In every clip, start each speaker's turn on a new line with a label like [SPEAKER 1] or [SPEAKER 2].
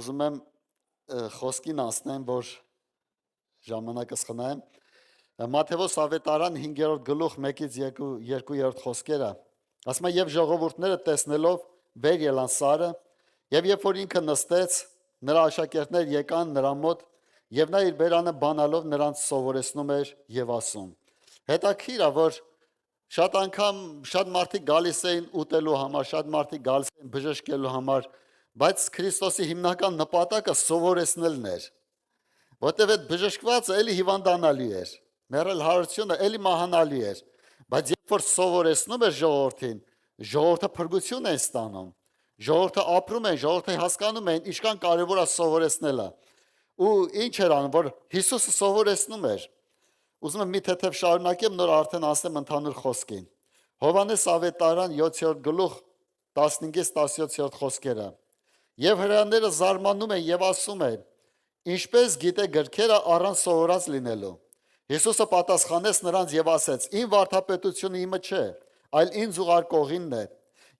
[SPEAKER 1] Ուզում եմ խոսքին անցնեմ, որ ժամանակը սխնայեմ։ Մատթեոս ավետարան 5-րդ գլուխ 1-ից 2-րդ խոսքերը։ Ասում է, եւ ժողովուրդները տեսնելով վեր ելան Սարը, եւ երբ որ ինքը նստեց, նրա աշակերտներ եկան նրա մոտ, եւ նա իր բերանը բանալով նրանց սովորեցնում էր եւ ասում։ Հետաքրքիր է, որ շատ անգամ շատ մարդիկ գալիս էին ուտելու համար, շատ մարդիկ գալիս էին բժշկելու համար, բայց Քրիստոսի հիմնական նպատակը սովորեցնելն էր, որտեղ այդ բժշկվածը էլի հիվանդանալի էր, մեռել հարությունը էլի մահանալի էր, բայց երբ որ սովորեցնում էր ժողովրդին, ժողովուրդը փրկություն են ստանում, ժողովուրդը ապրում են, ժողովուրդը հասկանում են, ինչքան կարևոր է սովորեցնելը։ Ու ինչ էր անում, որ Հիսուսը սովորեցնում էր։ Ուզում եմ մի թեթև շարունակեմ, նոր արդեն ասեմ ընդհանուր խոսքին։ Հովհաննես ավետարան 7-րդ գլուխ 15-ից 17-րդ խոսքերը։ Եվ հրեաները զարմանում են եւ ասում են. ինչպես գիտե գրքերը առանց սովորած լինելու։ Հիսուսը պատասխանեց նրանց եւ ասեց. իմ վարդապետությունը իմը չէ, այլ ինձ ուղարկողինն է։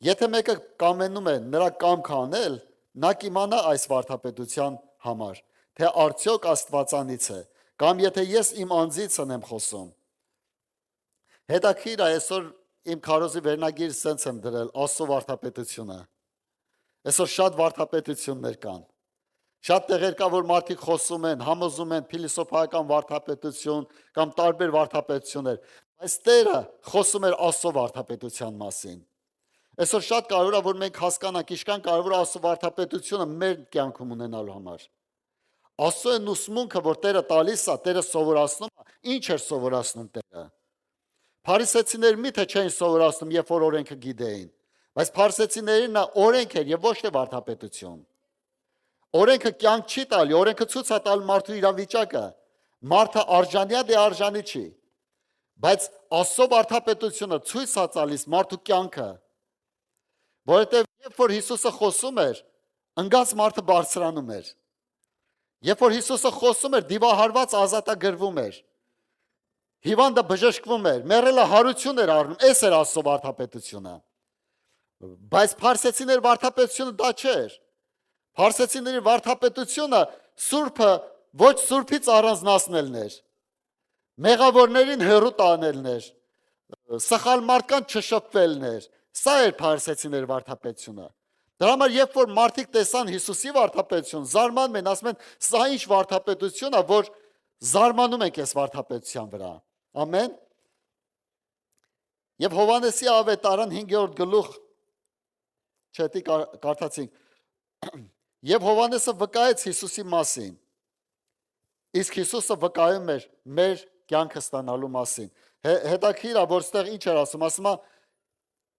[SPEAKER 1] Եթե մեկը կամենում է նրա կամքը անել, նա կիմանա այս վարդապետության համար, թե արդյոք Աստվածանից է, կամ եթե ես իմ անձիցն եմ խոսում։ Հետաքրիր է, այսօր իմ քարոզի վերնագիրը սենց եմ դրել Աստծո վարդապետությունը։ Այսօր շատ վարդապետություններ կան։ Շատ տեղեր կա, որ մարդիկ խոսում են, համոզում են փիլիսոփայական վարդապետություն կամ տարբեր վարդապետություններ, բայց Տերը խոսում էր Աստծո վարդապետության մասին։ Այսօր շատ կարևոր է, որ մենք հասկանանք, ինչքան կարևոր է Աստծո վարդապետությունը մեր կյանքում ունենալու համար։ Աստծո այն ուսմունքը, որ Տերը տալիս է, Տերը սովորացնում է, ինչ էր սովորացնում Տերը։ Փարիսեցիները միթե չէին սովորացնում, երբ որ օրենքը գիտեին, բայց փարիսեցիներին նա օրենք էր եւ ոչ թե վարդապետություն։ Օրենքը կյանք չի տալի, օրենքը ցույց է տալի մարդու իրավիճակը։ Մարդը արժանի է, դե արժանի չի։ Բայց Աստծո վարդապետությունը ցույց է տալիս մարդու կյանքը։ Որովհետեւ երբ որ Հիսուսը խոսում էր, ընկած մարդը բարձրանում էր։ Երբ որ Հիսուսը խոսում էր, դիվահարված ազատագրվում էր։ Հիվանդը բժշկվում էր, մեռելը հարություն էր առնում, այս էր Աստծո վարդապետությունը։ Բայց փարիսեցիների վարդապետությունը դա չէր։ Փարիսեցիների վարդապետությունը սուրբը ոչ սուրբից առանձնացնելն էր։ Մեղավորներին հեռու տանելն էր։ Սխալ մարդկանց չշփվելն էր։ Սա էր փարիսեցիների վարդապետությունը։ Դրա համար երբ որ մարդիկ տեսան Հիսուսի վարդապետություն, զարմանում են, ասում են, սա ինչ վարդապետություն է, որ զարմանում ենք այս վարդապետության վրա։ Ամեն։ Եվ Հովհաննեսի ավետարան 5-րդ գլուխ չետի կարդացինք։ Եվ Հովհաննեսը վկայեց Հիսուսի մասին։ Իսկ Հիսուսը վկայում էր մեր կյանքը ստանալու մասին։ Հետաքրքիր է, որ ստեղ ինչ էր ասում, ասում է.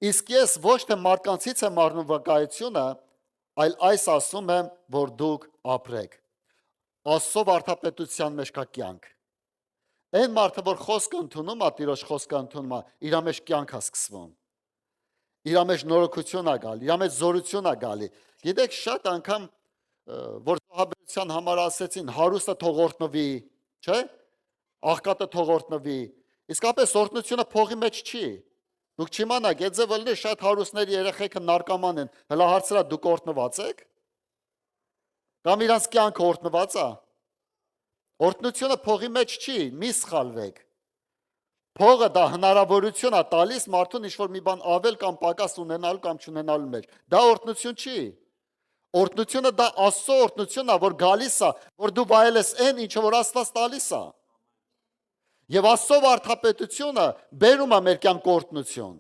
[SPEAKER 1] իսկ ես ոչ թե մարդկանցից եմ առնում վկայությունը, այլ այս ասում եմ, որ դուք ապրեք։ Աստծո վարդապետության մեջ կա կյանք։ Այն մարդը, որ խոսքը ընդունում է, Տիրոջ խոսքը ընդունում է, իր մեջ կյանք է սկսվում։ Իր մեջ նորոգություն է գալի, իր մեջ զորություն է գալի։ Գիտեք, շատ անգամ որ զոհաբերության համար ասեցին հարուստը թող օրհնվի, չէ՞։ Աղքատը թող օրհնվի։ Իսկապես օրհնությունը փողի մեջ չի։ Դուք չիմանաք, եթե վլնի շատ հարուստների երեխեքը նարկոման են, հլա հարցրա դուք օրհնված եք։ Կամ իրանց կյանքը օրհնված է։ Օրհնությունը փողի մեջ չի, մի սխալվեք։ Փողը դա հնարավորություն է տալիս մարդուն ինչ-որ մի բան ավել կամ պակաս ունենալու կամ չունենալու մեջ։ Դա օրհնություն չի։ Օրհնությունը դա Աստծո օրհնությունն է, որ գալիս է, որ դու վայել ես այն, ինչը որ Աստված տալիս է։ Եվ Աստծո վարդապետությունը բերում է մեր կյանք օրհնություն։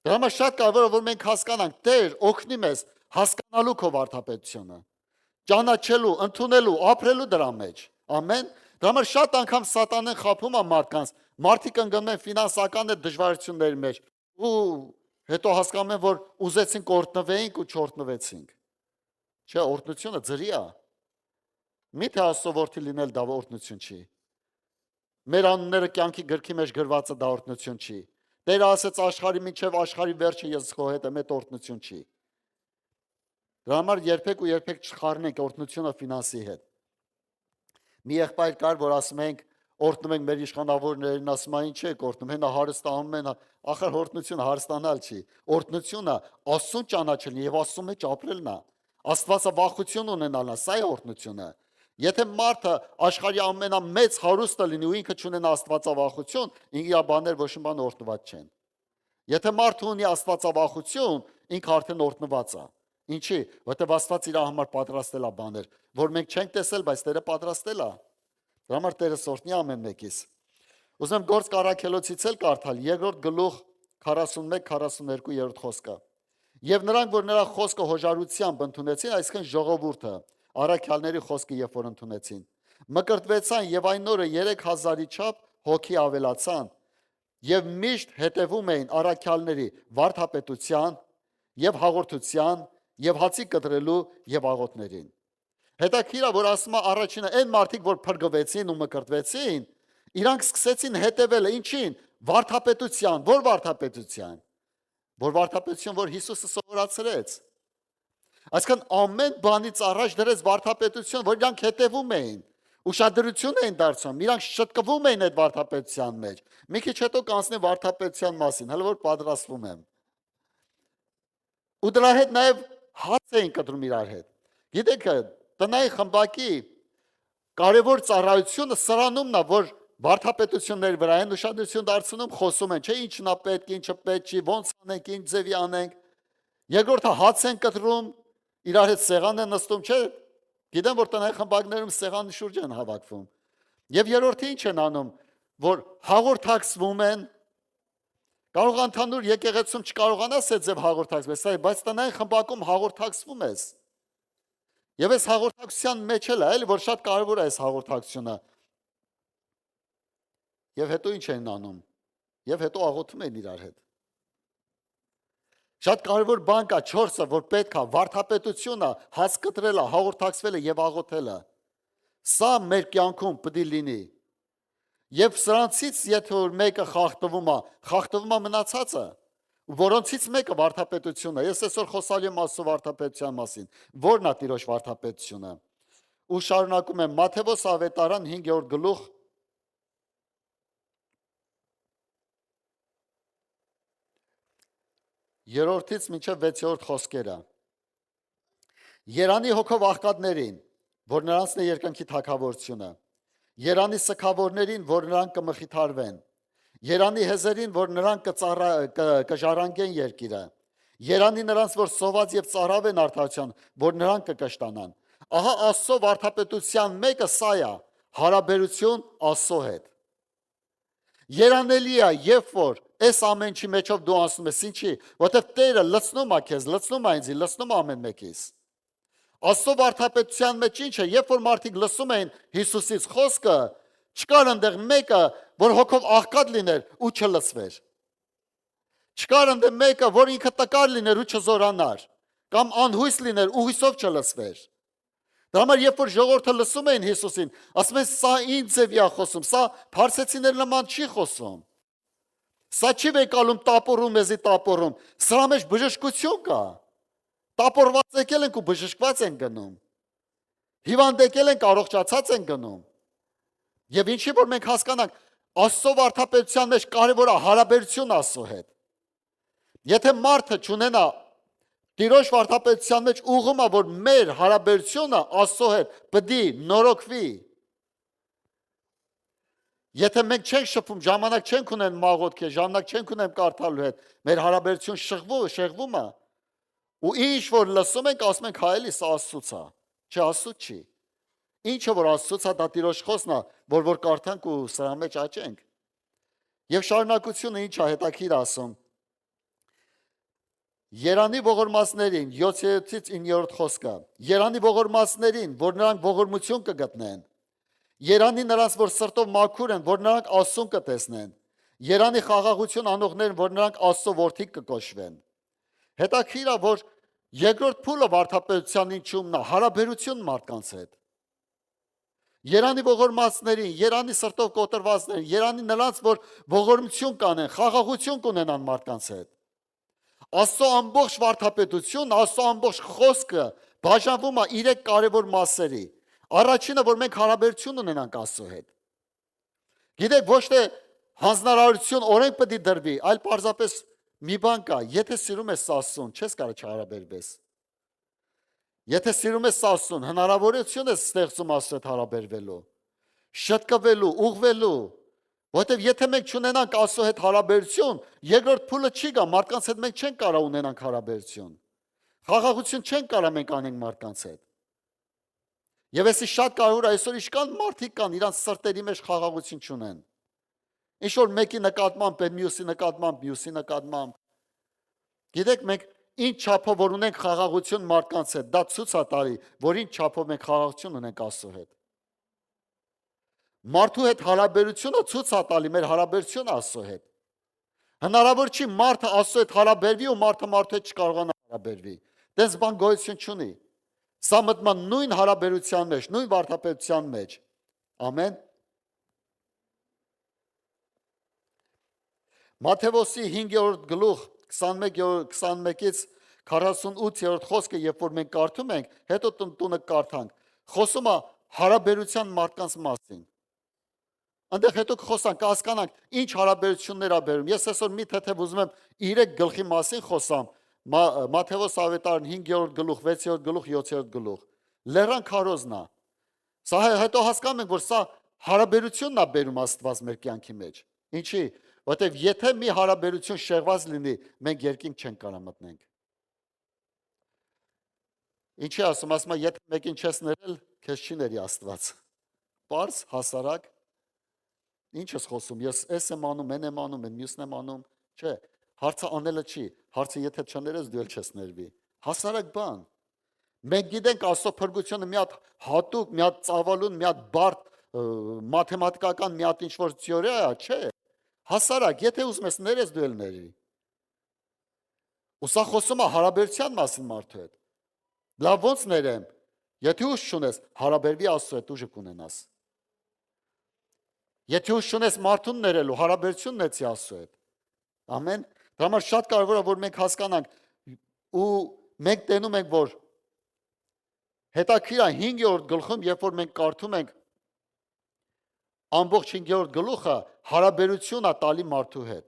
[SPEAKER 1] Դրա համար շատ կարևոր է, որ մենք հասկանանք, Տեր օգնի մեզ հասկանալու քո վարդապետությունը, ճանաչելու, ընդունելու, ապրելու դրա մեջ։ Ամեն։ Դրա համար շատ անգամ սատանեն խաբում է մարդկանց, մարդիկ ընկնում են ֆինանսական դժվարությունների մեջ ու հետո հասկանում են, որ ուզեցինք օրհնվեինք ու չօրհնվեցինք։ Չէ, օրհնությունը ձրի է։ Միթե Աստծո որդի լինել դա օրհնություն չի։ Մեր անունները կյանքի գրքի մեջ գրվածը դա օրհնություն չի։ Տերը ասեց աշխարհի միջև աշխարհի վերջը ես քո հետ եմ, այդ օրհնություն չի։ Դրա համար երբեք ու երբեք չխառնենք օրհնությունը ֆինանսի հետ։ Մի եղբայր կար, որ ասում ենք օրհնում ենք մեր իշխանավորներին, ասում են ինչ եք օրհնում, հենա հարստանում են, ախր օրհնությունը հարստանալ չի։ Օրհնությունը Աստծուն ճանաչելն եւ Աստծո մեջ ապրելն է։ Աստվածավախություն ունենալն է, սա է օրհնությունը։ Եթե մարդը աշխարհի ամենամեծ հարուստը լինի ու ինքը չունենա աստվածավախություն, իր բաներ ոչ մի բան օրհնված չեն։ Եթե մարդը ունի աստվածավախություն, ինքը արդեն օրհնված է։ Ինչի՞, որտեղ Աստված իր համար պատրաստել է բաներ, որ մենք չենք տեսել, բայց Տերը պատրաստել է։ Դրա համար Տերը սորտնի ամեն մեկից։ Ուզում եմ Գործք Առաքելոցից էլ կարդալ 2-րդ գլուխ 41-42-րդ խոսքը։ Եվ նրանք, որ նրա խոսքը հոժարությամբ ընդունեցին, այսինքն ժողովուրդը, առաքյալների խոսքը երբ որ ընդունեցին, մկրտվեցան եւ այն օրը 3000-ի չափ հոգի ավելացան եւ միշտ հետևում էին առաքյալների վարդապետության եւ հաղորդության եւ հացի կտրելու եւ աղոթներին։ Հետաքրքիր է, որ ասում է առաջինը այն մարդիկ, որ փրկվեցին ու մկրտվեցին, իրանք սկսեցին հետևել ինչին, վարդապետության, որ վարդապետության, որ վարդապետություն, որ Հիսուսը սովորացրեց։ Այսինքն ամեն բանից առաջ դրեց վարդապետություն, որ իրանք հետևում էին, ուշադրություն էին դարձնում, իրանք շտկվում էին այդ վարդապետության մեջ։ Մի քիչ հետո կանցնի վարդապետության մասին, հələ որ պատրաստվում եմ։ Ու դրա հետ նաև հաց էին կտրում իրար հետ։ Գիտեք, տնային խմբակի կարևոր ծառայությունը սրանումն է, որ վարդապետությունների վրա են ուշադրություն դարձնում, խոսում են, չէ, ինչն է պետք, ինչը պետք չի, ոնց անենք, ինչ ձևի անենք։ Երկրորդը հաց են կտրում, իրար հետ սեղան են նստում, չէ։ Գիտեմ, որ տնային խմբակներում սեղանի շուրջ են հավաքվում։ Եվ երրորդը ինչ են անում, որ հաղորդակցվում են։ Կարող ընդհանուր եկեղեցում չկարողանաս այդ ձև հաղորդակցվել, բայց տնային խմբակում հաղորդակցվում ես։ Եվ այս հաղորդակցության մեջ էլ է, էլի որ շատ կարևոր է այս հաղորդակցությունը։ Եվ հետո ինչ են անում։ Եվ հետո աղոթում են իրար հետ։ Շատ կարևոր բան կա 4-ը, որ պետք է վարդապետությունը, հաց կտրելը, հաղորդակցվելը եւ աղոթելը։ Սա մեր կյանքում պետք է լինի։ Եվ սրանցից եթե որ մեկը խախտվում է մնացածը, որոնցից մեկը վարդապետությունն է։ Ես այսօր խոսալու եմ Աստծո վարդապետության մասին։ Որն է Տիրոջ վարդապետությունը։ Ու շարունակում եմ Մատթեոս ավետարան 5-րդ գլուխ 3-ից մինչև 6-րդ խոսքերը։ Երանի հոգով աղքատներին, որ նրանցն է երկնքի թագավորությունը։ Երանի սքավորներին, որ նրանք կմխիթարվեն։ Երանի հեզերին, որ նրանք կժառանգեն երկիրը։ Երանի նրանց, որ սոված եւ ծարավ են արդարության, որ նրանք կկշտանան։ Ահա Աստծո վարդապետության մեկը սա է, հարաբերություն Աստծո հետ։ Երանելի է, երբ որ այս ամեն ինչի մեջով դու անցնում ես, ինչի, որովհետև Տերը լցնում է քեզ, լցնում է ինձ, լցնում է ամեն մեկից։ Աստծո վարդապետության մեջ ինչ է, երբ որ մարդիկ լսում էին Հիսուսից խոսքը, չկար այնտեղ մեկը, որ հոգով աղքատ լիներ ու չլցվեր։ Չկար այնտեղ մեկը, որ ինքը տկար լիներ ու չզորանար, կամ անհույս լիներ ու հույսով չլցվեր։ Դրա համար երբ որ ժողովուրդը լսում էին Հիսուսին, ասում են սա ինչ ձևի է խոսում, սա փարսեցիներ նման չի խոսում։ Սա չի վեկալում տապորում մեզի տապորում, սրա մեջ բժշկություն կա։ Տապորված եկել ենք ու բժշկված են գնում։ Հիվանդ եկել ենք, առողջացած են գնում։ Եվ ինչի որ մենք հասկանանք, Աստծո վարդապետության մեջ կարևոր է հարաբերություն Աստծո հետ։ Եթե մարդը չունենա Տիրոջ վարդապետության մեջ ուղղումը, որ մեր հարաբերությունը Աստծո հետ պետք է նորոգվի։ Եթե մենք չենք շփում, ժամանակ չենք ունեն մաղոթքի, ժամանակ չենք ունեն կարդալու հետ, մեր հարաբերություն շեղվում է։ Ու ինչ որ լսում ենք, ասում ենք հայ էլի սա Աստծուց է, չէ Աստծուց չի։ Ինչը որ Աստծուց է, դա Տիրոջ խոսքն է, որ կարդանք ու սրա մեջ աճենք։ Եվ շարունակությունը ինչ է հետաքրիր ասում։ Երանի ողորմածներին 7-ից 9-րդ խոսքը։ Երանի ողորմածներին, որ նրանք ողորմություն կգտնեն։ Երանի նրանց, որ սրտով մաքուր են, որ նրանք Աստծուն կտեսնեն։ Երանի խաղաղություն անողներին, որ նրանք Աստծո որդիք կկոչվեն։ Հետաքրքիր է, որ երկրորդ փուլը վարդապետության ինչումն է, հարաբերություն մարդկանց հետ։ Երանի ողորմածներին, երանի սրտով կոտրվածներին, երանի նրանց, որ ողորմություն կանեն, խաղաղություն կունենան մարդկանց հետ։ Աստծո ամբողջ վարդապետությունը, Աստծո ամբողջ խոսքը բաժանվում է 3 կարևոր մասերի։ Առաջինը, որ մենք հարաբերություն ունենանք Աստծո հետ։ Գիտեք, ոչ թե հանձնարարություն օրենք պետք է դրվի, այլ պարզապես մի բան կա, եթե սիրում ես Աստծուն, չես կարող չհարաբերվես։ Եթե սիրում ես Աստծուն, հնարավորություն ես ստեղծում Աստծու հետ հարաբերվելու, շտկվելու, ուղղվելու, որովհետև եթե մենք չունենանք Աստծու հետ հարաբերություն, երկրորդ փուլը չի գա, մարդկանց հետ մենք չենք կարող ունենանք հարաբերություն։ Խաղաղություն չենք կարող մենք անենք մարդկանց հետ։ Եվ էսի շատ կարևոր է, այսօր իշքան մարդիկ կան, իրանց սրտերի մեջ խաղաղություն չունեն։ Ինչ որ մեկի նկատմամբ, մյուսի նկատմամբ, մյուսի նկատմամբ։ Գիտեք, մենք ինչ չափով որ ունենք խաղաղություն մարդկանց հետ, դա ցույց է տալի, որ ինչ չափով մենք խաղաղություն ունենք Աստծո հետ։ Մարդու հետ հարաբերությունը ցույց է տալի մեր հարաբերությունը Աստծո հետ։ Հնարավոր չի մարդը Աստծո հետ հարաբերվի ու մարդը մարդու հետ չկարողանա հարաբերվի։ Դες բան գոյություն չունի։ Սա մտնում է նույն հարաբերության մեջ, նույն վարդապետության մեջ։ Ամեն։ Մատթեոսի 5-րդ գլուխ 21-ից 48-րդ խոսքը, երբ որ մենք կարդում ենք, հետո տունը կարդանք, խոսում է հարաբերության մարդկանց մասին։ Այնտեղ հետո խոսանք, կհասկանանք ինչ հարաբերություններ ա բերում։ Ես այսօր մի թեթև ուզում եմ 3 գլխի մասին խոսամ։ Մատթեոս ավետարան 5-րդ գլուխ, 6-րդ գլուխ, 7-րդ գլուխ։ Լեռան քարոզն է։ Սա հետո հասկանում ենք, որ սա հարաբերությունն է բերում Աստված մեր կյանքի մեջ։ Ինչի՞, որովհետև եթե մի հարաբերություն շեղված լինի, մենք երկինք չենք կարող մտնենք։ Ինչի ասում, ասում եմ, եթե մեկին չես ներել, քեզ չի ների Աստված։ Պարզ, հասարակ։ Ինչ ես խոսում, ես էս եմ անում, են եմ անում, են մյուսն եմ անում, չէ, հարցը անելը չի, հարցը եթե չներես դու էլ չես ներվի, հասարակ բան, մենք գիտենք Աստծո փրկությունը մի հատ հատուկ, մի հատ ծավալուն, մի հատ բարդ մաթեմատիկական մի հատ ինչ-որ թեորիա է, չէ, հասարակ, եթե ուզում ես ներես դու էլ ների, ու սա խոսում է հարաբերության մասին մարդու հետ, լավ ոնց ներեմ, եթե ուժ չունես, հարաբերվի Աստծո հետ ուժը կունենաս։ Եթե ուժ չունես մարդուն ներելու, հարաբերություն ունեցի Աստծո հետ։ Ամեն։ Դա համար շատ կարևոր է, որ մենք հասկանանք ու մենք տենում ենք, որ հետաքրքիր է 5-րդ գլխում, երբ որ մենք կարդում ենք ամբողջ 5-րդ գլուխը, հարաբերություն է տալի մարդու հետ։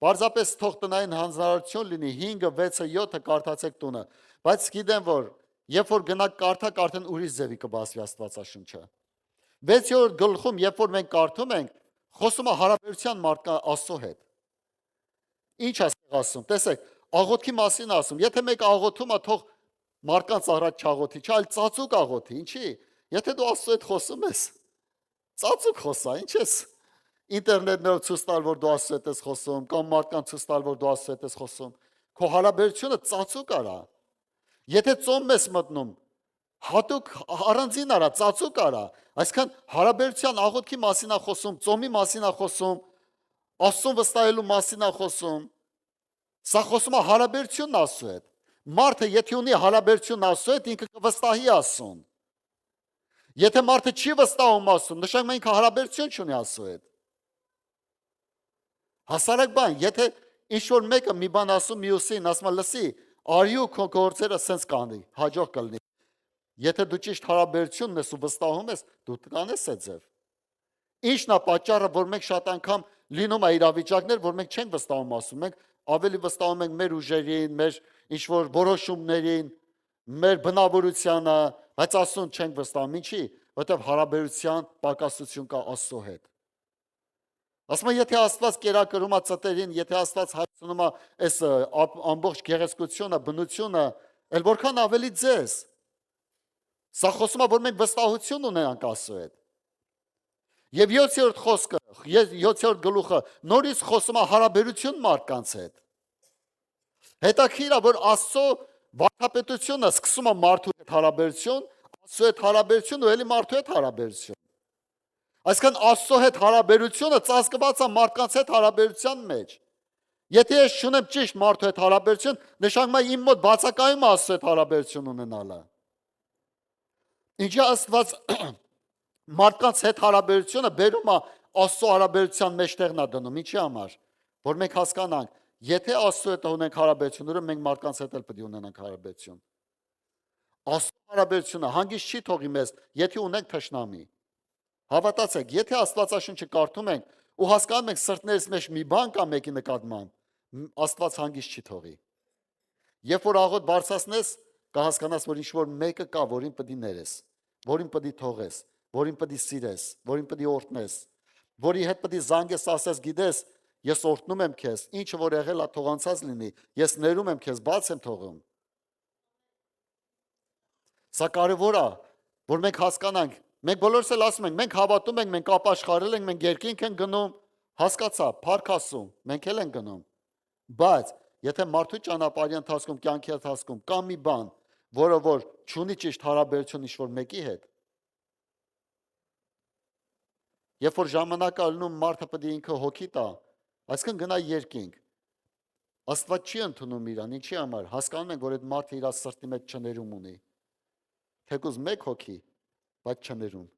[SPEAKER 1] Պարզապես թող տնային հանձնարարություն լինի 5-ը, 6-ը, 7-ը կարդացեք տունը, բայց գիտեմ, որ երբ որ գնաք կարդակ, արդեն ուրիշ ձևի կբացվի Աստվածաշունչը։ 6-րդ գլխում, երբ որ մենք կարդում ենք, խոսում է հարաբերության մարդկա Աստծո հետ։ Ինչ է ասում, տեսեք, աղոթքի մասին ասում, եթե մեկ աղոթում է, թող մարդկանց առաջ չաղոթի, չէ, այլ ծածուկ աղոթի, ինչի, եթե դու Աստծո հետ խոսում ես, ծածուկ խոսա, ինչ ես ինտերնետներով ցույց տալ, որ դու Աստծո հետ ես խոսում, կամ մարդկանց ցույց տալ, որ դու Աստծո հետ ես խոսում, քո հարաբերությունը ծածուկ արա։ Եթե ծոմ ես մտնում, հատուկ առանձին արա, ծածուկ արա, այսքան հարաբերության աղոթքի մասին է խոսում, ծոմի մասին է խոսում, Աստծուն վստահելու մասին է խոսում, սա խոսում է հարաբերությունն Աստծո հետ։ Մարդը եթե ունի հարաբերություն Աստծո հետ, ինքը կվստահի Աստծուն։ Եթե մարդը չի վստահում Աստծուն, նշանակում է ինքը հարաբերություն չունի Աստծո հետ։ Հասարակ բան, եթե ինչ-որ մեկը մի բան ասում մյուսին, ասում է լսի, արի ու քո գործերը սենց կանի, հաջող կլինի։ Եթե դու ճիշտ հարաբերությունն ես ու վստահում ես, դու կանես այդ ձև։ Ինչն է պատճառը, որ մենք շատ անգամ լինում է իրավիճակներ, որ մենք չենք վստահում Աստծուն, մենք ավելի վստահում ենք մեր ուժերին, մեր ինչ-որ որոշումներին, մեր բնավորությանը, բայց Աստծուն չենք վստահում։ Ինչի՞, որովհետև հարաբերության պակասություն կա Աստծո հետ։ Ասում եմ, եթե Աստված կերակրում է ծտերին, եթե Աստված հայցնում է այս ամբողջ գեղեցկությունը, բնությունը, էլ որքան ավելի ձեզ։ Սա խոսում է, որ մենք վստահություն ունենանք Աստծո հետ։ Եվ 7-րդ խոսքը, 7-րդ գլուխը նորից խոսում է հարաբերություն մարդկանց հետ։ Հետաքրքիր է, որ Աստծո վարդապետությունը սկսում է մարդու հետ հարաբերություն, Աստծո հետ հարաբերություն ու էլի մարդու հետ հարաբերություն։ Այսինքն Աստծո հետ հարաբերությունը ծածկված է մարդկանց հետ հարաբերության մեջ։ Եթե ես չունեմ ճիշտ մարդու հետ հարաբերություն, նշանակում է իմ մոտ բացակայում է Աստծո հետ հարաբերություն ունենալը։ Ինչի Աստված մարդկանց հետ հարաբերությունը բերում է Աստծո հարաբերության մեջտեղն է դնում, ինչի համար, որ մենք հասկանանք, եթե Աստծո հետ ունենք հարաբերություն, ուրեմն մենք մարդկանց հետ էլ պետք է ունենանք հարաբերություն։ Աստծո հարաբերությունը հանգիստ չի թողի մեզ, եթե ունենք թշնամի։ Հավատացեք, եթե Աստվածաշունչը կարդում ենք ու հասկանում ենք սրտներս մեջ մի բան կա մեկի նկատմամբ, Աստված հանգիստ չի թողի։ Երբ որ աղոտ բարձրացնես, կհասկանաս, որ ինչ որ մեկը կա, որին պետք է ներես, որին պետք է թողես, որին պետք է սիրես, որին պետք է օրհնես, որի հետ պետք է զանգես, ասես, գիտես, ես օրհնում եմ քեզ, ինչը որ եղել է թողանցած լինի, ես ներում եմ քեզ, բաց եմ թողում։ Սա կարևոր է, որ մենք հասկանանք, մենք բոլորս էլ ասում ենք, մենք հավատում ենք, մենք ապաշխարել ենք, մենք երկինք ենք գնում, հասկացա, փառք Աստծո, մենք էլ ենք գնում։ Բայց եթե մարդու ճանապարհի ընթացքում, կյանքի ընթացքում կա մի բան, որը որ չունի ճիշտ հարաբերություն ինչ-որ մեկի հետ, երբ որ ժամանակը ալնում մարդը պետք է ինքը հոգի տա, այսինքն գնա երկինք, Աստված չի ընդունում իրան, ինչի համար, հասկանում ենք, որ այդ մարդը իր սրտի մեջ չներում ունի, թեկուզ մեկ հոգի, բայց չներում։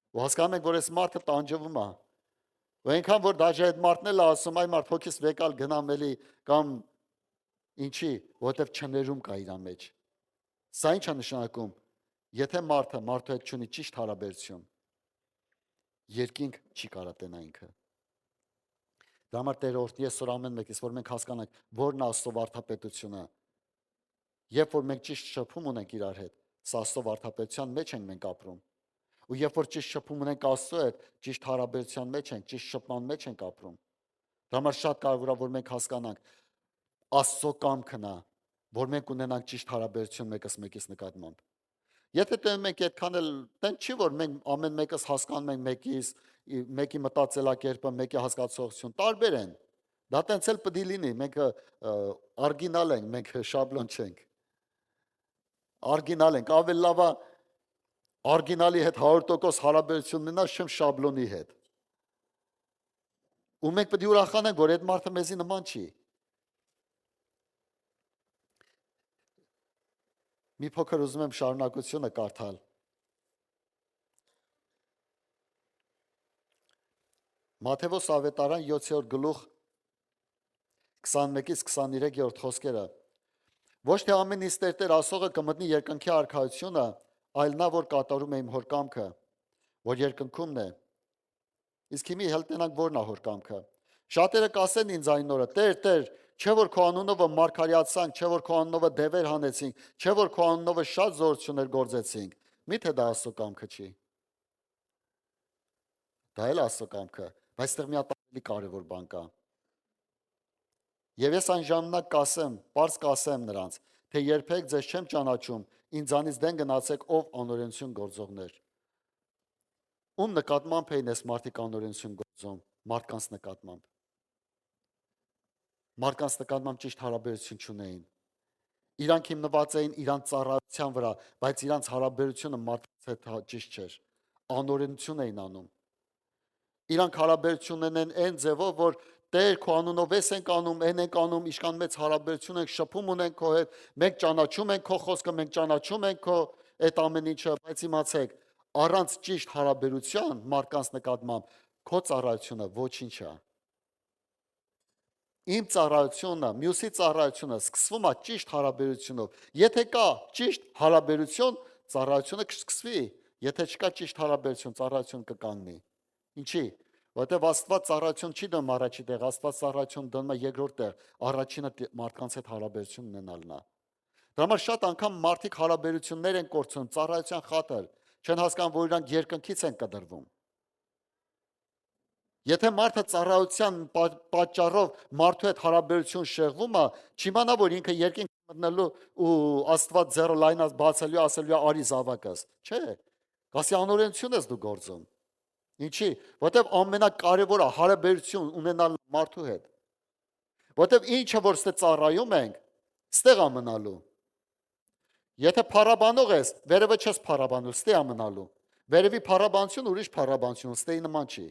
[SPEAKER 1] Ու հասկանում ենք, որ այս մարդը տանջվում է, ու այնքան որ դաժե այդ մարդն էլ ասում, այ մարդ հոգիս վեկալ գնամ էլի կամ ինչի, որովհետև չներում կա իր մեջ։ Սա ինչ է նշանակում, եթե մարդը մարդու հետ չունի ճիշտ հարաբերություն, երկինք չի կարա տենա ինքը։ Դա համար Տերը օրհնի այսօր ամեն մեկից, որ մենք հասկանանք, որն է Աստծո վարդապետությունը։ Երբ որ մենք ճիշտ շփում ունենք իրար հետ, սա Աստծո վարդապետության մեջ ենք մենք ապրում։ Ու երբ որ ճիշտ շփում ունենք Աստծո հետ, ճիշտ հարաբերության մեջ ենք, ճիշտ շփման մեջ ենք ապրում։ Դա համար շատ կարևոր է, որ մենք հասկանանք Աստծո կամքն է, որ մենք ունենանք ճիշտ հարաբերություն մեկս մեկից նկատմամբ։ Եթե տեղ մենք այդքան էլ տեն չի, որ մենք ամեն մեկս հասկանում ենք մեկից, մեկի մտածելակերպը, մեկի հասկացողություն տարբեր են։ Դա տենց էլ պետք է լինի, մենք օրիգինալ ենք, մենք շաբլոն չենք։ Օրիգինալ ենք, ավելի լավ է օրիգինալի հետ 100% հարաբերություն ունենալ, չեմ շաբլոնի հետ։ Ու մենք պետք է ուրախանանք, որ այդ մարդը մեզի նման չի։ Մի փոքր ուզում եմ շարունակությունը կարդալ։ Մատթեոս ավետարան 7-րդ գլուխ 21-ից 23-րդ խոսքերը։ Ոչ թե ամեն ինչ Տեր ասողը կմտնի երկնքի արքայությունը, այլ նա, որ կատարում է իմ հոր կամքը, որ երկնքումն է։ Իսկ հիմի հելտնանք որն է հոր կամքը։ Շատերը կասեն ինձ այն օրը. Տեր, չէ որ քո անունով մարգարեացանք, չէ որ քո անունով դևեր հանեցինք, չէ որ քո անունով շատ զորություններ գործեցինք։ Միթե դա Աստծո կամքը չի։ Դա էլ Աստծո կամքը, բայց այստեղ մի հատ ավելի կարևոր բան կա։ Եվ ես այն ժամանակ կասեմ, պարզ կասեմ նրանց, թե երբեք ձեզ չեմ ճանաչում, ինձանից դեն գնացեք, ով անօրենություն գործողներ։ Ում նկատմամբ էին այս մարդիկ անօրենություն գործում, մարդկանց նկատմամբ։ Մարդկանց նկատմամբ ճիշտ հարաբերություն չունեին։ Իրանք հիմնված էին իրանց ծառայության վրա, բայց իրանց հարաբերությունը մարդկանց հետ ճիշտ չէր։ Անօրենություն էին անում։ Իրանք հարաբերություն ունեն այն ձևով, որ Տեր քո անունով ես ենք անում, այն ենք անում, իշքան մեծ հարաբերություն ենք, շփում ունենք քո հետ, մենք ճանաչում ենք քո խոսքը, մենք ճանաչում ենք քո այդ ամեն ինչը, բայց իմացեք, առանց ճիշտ հարաբերության մարդկանց նկատմամբ քո ծառայությունը ոչինչ է։ Իմ ծառայությունը, մյուսի ծառայությունը սկսվում է ճիշտ հարաբերությունով։ Եթե կա ճիշտ հարաբերություն, ծառայությունը կսկսվի։ Եթե չկա ճիշտ հարաբերություն, ծառայություն կկանգնի։ Ինչի՞։ Որտեվ Աստված ծառայություն չի դնում առաջի տեղ, Աստված ծառայություն դնում է երկրորդ տեղ, առաջինը մարդկանց հետ հարաբերություն ունենալն է։ Դրա համար շատ անգամ մարդիկ հարաբերություններ են կորցնում ծառայության խաթր, չեն հասկանում, որ իրանք երկնքից են կտրվում։ Եթե մարդը ծառայության պատճառով մարդու հետ հարաբերություն շեղվում է, չիմանա, որ ինքը երկինք մտնելու ու Աստված ձեռը լայնած բացելու ասելու է արի զավակս։ Չէ, կասի անօրենություն ես դու գործում։ Ինչի՞, որտեվ ամենակարևորը հարաբերություն ունենալ մարդու հետ։ Որտեվ ինչը որ ստե ծառայում ենք, ստեղ է մնալու։ Եթե փառաբանող ես, վերևը չես փառաբանու, ստե է մնալու։ Վերևի փառաբանություն ուրիշ փառաբանություն, ստեի նման չի։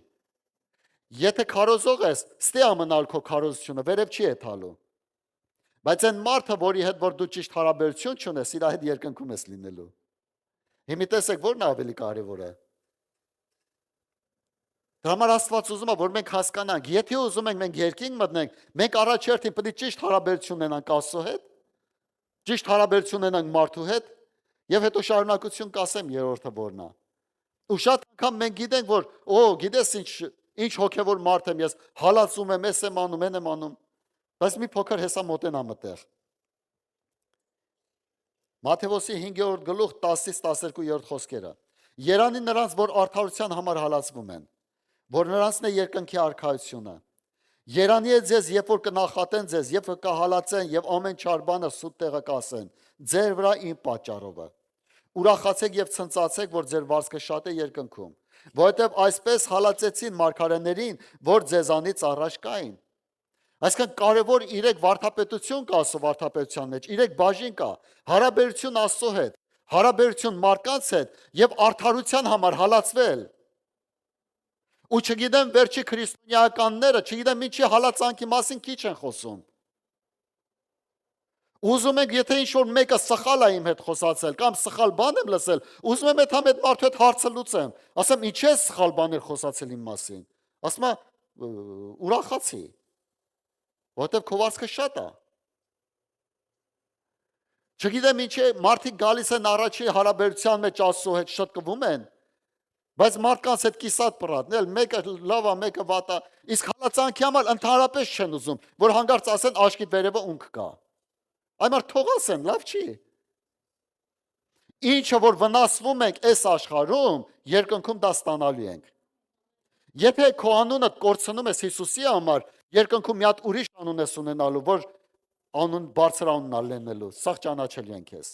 [SPEAKER 1] Եթե քարոզող ես, ստե է մնալ քո քարոզությունը, վերև չի եթալու։ Բայց այն մարդը, որի հետ որ դու ճիշտ հարաբերություն չունես, իր հետ երկնքում ես լինելու։ Հիմա տեսեք, որն է ավելի կարևորը։ Դրա համար Աստված ուզում է, որ մենք հասկանանք, եթե ուզում ենք մենք երկինք մտնենք, մենք առաջերտին պետք է ճիշտ հարաբերություն ունենանք Աստծո հետ, ճիշտ հարաբերություն ունենանք մարդու հետ, եւ հետո շարունակություն կասեմ երրորդը որն է։ Ու շատ անգամ մենք գիտենք, որ գիտես ինչ հոգևոր մարդ եմ ես, հալածում եմ, ես եմ անում, այն եմ անում, բայց մի փոքր հեսա մոտենամ այդտեղ։ Մատթեոսի 5-րդ գլուխ 10-ից 12-րդ խոսքերը։ Երանի նրանց, որ արդարության համար հալածվում են, որ նրանցն է երկնքի արքայությունը։ Երանի է ձեզ, երբ որ կնախատեն ձեզ, երբ կհալածեն եւ ամեն չար բանը սուտ տեղը կասեն, ձեր վրա իմ պատճառով է։ Ուրախացեք եւ ցնծացեք, որ ձեր վարձքը շատ է երկնքում, որովհետեւ այսպես հալածեցին մարգարեներին, որ ձեզանից առաջ կային։ Այսինքն կարևոր 3 վարդապետություն կա Աստծո վարդապետության մեջ, 3 բաժին կա. հարաբերություն Աստծո հետ, հարաբերություն մարդկանց հետ եւ արդարության համար հալածվել։ Ու չգիտեմ վերջի քրիստոնեականները, չգիտեմ ինչի հալածանքի մասին քիչ են խոսում։ Ուզում ենք, եթե ինչ-որ մեկը սխալ է իմ հետ խոսացել կամ սխալ բան եմ լսել, ուզում եմ այդ մարդու հետ հարցը լուծեմ, ասեմ ինչ է սխալ բաներ խոսացել իմ մասին։ Ասում է ուրախացի, որովհետև քո վարձքը շատ է։ Չգիտեմ ինչ է, մարդիկ գալիս են առաջի հարաբերության մեջ Աստծո հետ շտկվում են, բայց մարդկանց հետ կիսատ պրատն էլ, մեկը լավ է, մեկը վատ է, իսկ հալածանքի համար ընդհանրապես չեն ուզում, որ հանկարծ ասեն աչքի վերևը ունք կա։ Այ մարդ թող ասեն, լավ չի։ Ինչը որ վնասվում ենք այս աշխարհում, երկնքում դա ստանալու ենք։ Եթե քո անունը կորցնում ես Հիսուսի համար, երկնքում մի հատ ուրիշ անուն ես ունենալու, որ անուն բարձր անունն է լինելու, սաղ ճանաչելի են քեզ։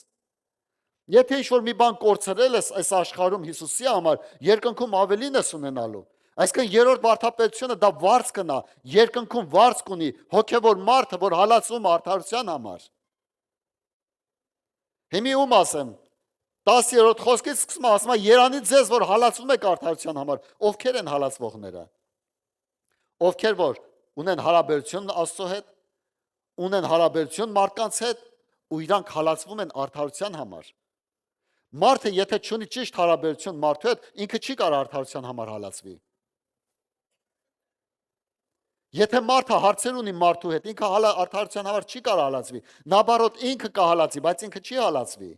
[SPEAKER 1] Եթե ինչ-որ մի բան կորցրել ես այս աշխարհում Հիսուսի համար, երկնքում ավելին ես ունենալու։ Այսինքն երրորդ վարդապետությունը դա վարձքն է, երկնքում վարձք ունի հոգևոր մարդը, որ հալածվում արդարության համար։ Հիմի ում ասեմ, 10-րդ խոսքից սկսում ասում է, երանի ձեզ, որ հալածվում եք արդարության համար, ովքեր են հալածվողները։ Ովքեր որ ունեն հարաբերություն Աստծո հետ, ունեն հարաբերություն մարդկանց հետ ու իրանք հալածվում են արդարության համար։ Մարդը եթե չունի ճիշտ հարաբերություն մարդու հետ, ինքը չի կարող արդարության համար հալածվի։ Եթե մարդը հարցեր ունի մարդու հետ, ինքը արդարության համար չի կարող հալածվի։ Նաբարոտ ինքը կհալածի, բայց ինքը չի հալածվի։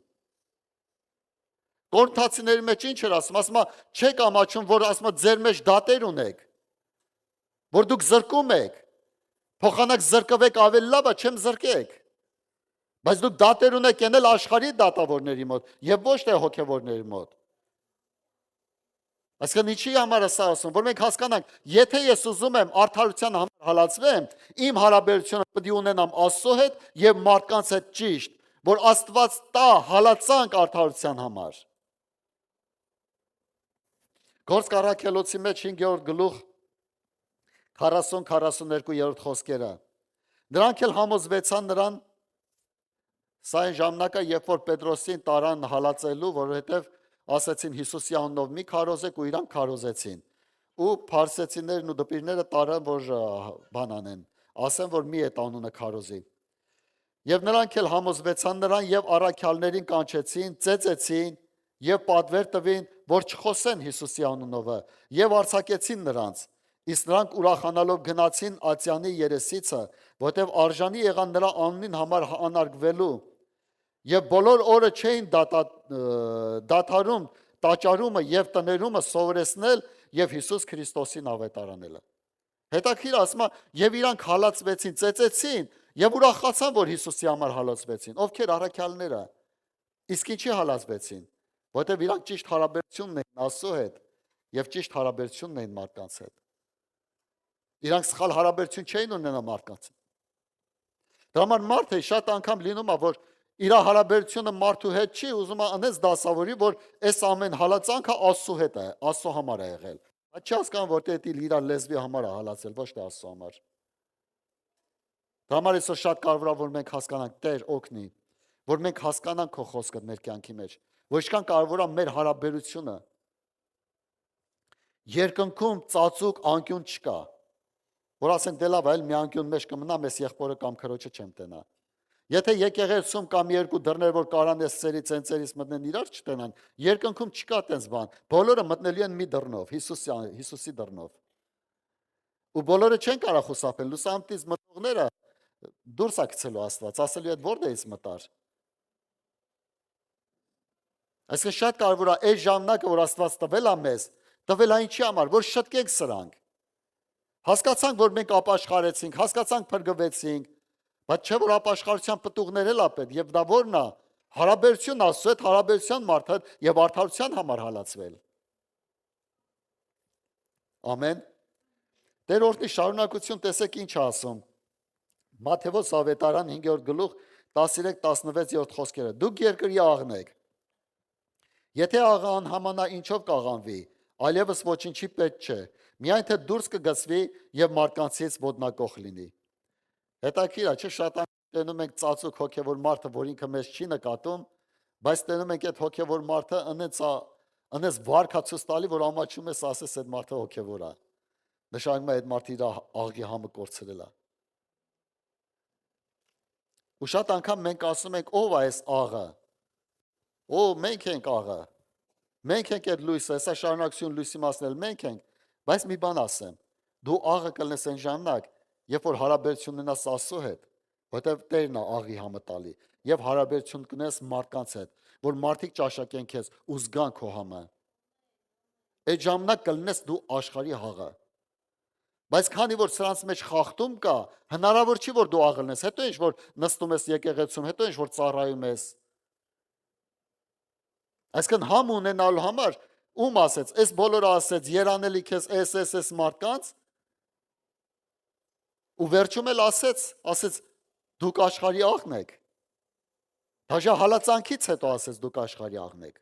[SPEAKER 1] Կորինթացիների մեջ ինչ էր ասում, ասում է, չեք ամաչում, որ ասում է ձեր մեջ դատեր ունեք, որ դուք զրկում եք, փոխանակ զրկվեք ավելի լավ է, չեմ զրկեք։ Բայց դուք դատեր ունեք ենել աշխարհի դատավորների մոտ եւ ոչ թե հոգեվորների մոտ։ Այսինքն ինչի համար է սա ասում, որ մենք հասկանանք, եթե ես ուզում եմ արդարության համար հալածվեմ, իմ հարաբերությունը պետք է ունենամ Աստծո հետ եւ մարդկանց հետ ճիշտ, որ Աստված տա հալածանք արդարության համար։ Գործք առաքելոցի մեջ 5-րդ գլուխ 40-42-րդ խոսքերը։ Նրանք էլ համոզվեցան նրան, սա այն ժամանակը, երբ որ Պետրոսին տարան հալածելու, որովհետև ասեցին Հիսուսի անունով մի քարոզեք ու իրանք քարոզեցին։ Ու փարսեցիներն ու դպիրները տարան, որ բան անեն, ասեն, որ մի այդ անունը քարոզի։ Եվ նրանք էլ համոզվեցան նրան եւ առաքյալներին կանչեցին, ծեծեցին եւ պատվեր տվին, որ չխոսեն Հիսուսի անունով եւ արձակեցին նրանց։ Իսկ նրանք ուրախանալով գնացին Ացյանի երեսիցը, որտեղ արժանի եղան նրա անունին համար անարգվելու։ Եվ բոլոր օրը չէին դադարում տաճարումը եւ տներումը սովորեցնել եւ Հիսուս Քրիստոսին ավետարանելը։ Հետաքրքիր ասում է, եւ իրանք հալածվեցին, ծեծեցին եւ ուրախացան, որ Հիսուսի համար հալածվեցին։ Ովքեր առաքյալները։ Իսկ ինչի հալածվեցին, որտեղ իրանք ճիշտ հարաբերությունն էին Աստծո հետ եւ ճիշտ հարաբերությունն էին մարդկանց հետ։ Իրանք սխալ հարաբերություն չէին ունենա մարդկանց։ Դրա համար մարդը շատ անգամ լինում է, որ իր հարաբերությունը մարդու հետ չի, ուզում է անես դասավորի, որ այս ամեն հալածանքը Աստծո հետ է, Աստծո համար է եղել։ Այդ չի հասկանում, որ դա իր լեզվի համար է հալածել, ոչ թե Աստծո համար։ Դրա համար այսօր շատ կարևոր է, որ մենք հասկանանք, Տեր օգնի, որ մենք հասկանանք քո խոսքը մեր կյանքի մեջ, որ ինչքան կարևոր է մեր հարաբերությունը։ Երկնքում ծածուկ անկյուն չկա, որ ասենք դե լավ, այլ մի անկյուն մեջ կմնամ, ես եղբորը կամ քրոջը չեմ տենա։ Եթե եկեղեցում կամ երկու դռներ, որ կարանես ծերից ծերից մտնեն իրար չտենան, երկնքում չկա տենց բան։ Բոլորը մտնելու են մի դռնով, Հիսուսի դռնով։ Ու բոլորը չեն կարող խուսափել, լուսամուտից մտողները դուրս է գցելու Աստված, ասելու է որտեղից մտար։ Այսինքն շատ կարևոր է այս ժամանակը, որ Աստված տվել է մեզ, տվել է ինչի համար, որ շտկենք սրանք։ Հասկացանք, որ մենք ապաշխարեցինք, հասկացանք, փրկվեցինք, բայց չէ որ ապաշխարության պտուղներ էլ ապետ, եւ դա որն է Հարաբերություն Աստծո հետ, հարաբերության մարդը եւ արդարության համար հալածվել։ Ամեն։ Տեր օրհնի շարունակություն տեսեք ինչ ասում։ Մատթեոս ավետարան 5-րդ գլուխ 13-16-րդ խոսքերը։ Դուք երկրի աղն եք։ Եթե աղան համանա ինչով կաղանվի, այլևս ոչինչի պետք չէ։ Միայն թե դուրս կգցվի եւ մարդկանցից ոտնակոխ լինի։ Հետաքրքիր է, չէ՞ շատ տենում ենք ծածուկ հոգեվոր մարդը, որ ինքը մեզ չի նկատում, բայց տենում ենք այդ հոգեվոր մարդը անես վարկացուց տալի, որ ամաչում ես ասես այդ մարդը հոգեվոր է։ Նշանակում է այդ մարդը իր աղի համը կորցրել է։ Ու շատ անգամ մենք ասում ենք ով է այս աղը։ Օ, մենք ենք աղը։ Մենք ենք այդ լույսը, հեսա շարունակություն լույսի մասն էլ մենք ենք, բայց մի բան ասեմ։ Դու աղը կլնես այն ժամանակ, երբ որ հարաբերություն ունենաս Աստծո հետ, որտեղ Տերն է աղի համը տալի, եւ հարաբերություն կունես մարդկանց հետ, որ մարդիկ ճաշակեն քեզ ու զգան քո համը։ Այդ ժամանակ կլնես դու աշխարհի աղը։ Բայց քանի որ սրանց մեջ խախտում կա, հնարավոր չի որ դու աղը լնես, հետո ինչ որ նստում ես եկեղեցում, հետո ինչ որ ծառայում ես։ Այսինքն համ ունենալու համար ում ասեց, այս բոլորը ասեց, երանելի քեզ էս մարդկանց, ու վերջում էլ ասեց դուք աշխարհի աղն եք։ Դաժե հալածանքից հետո ասեց դուք աշխարհի աղն եք։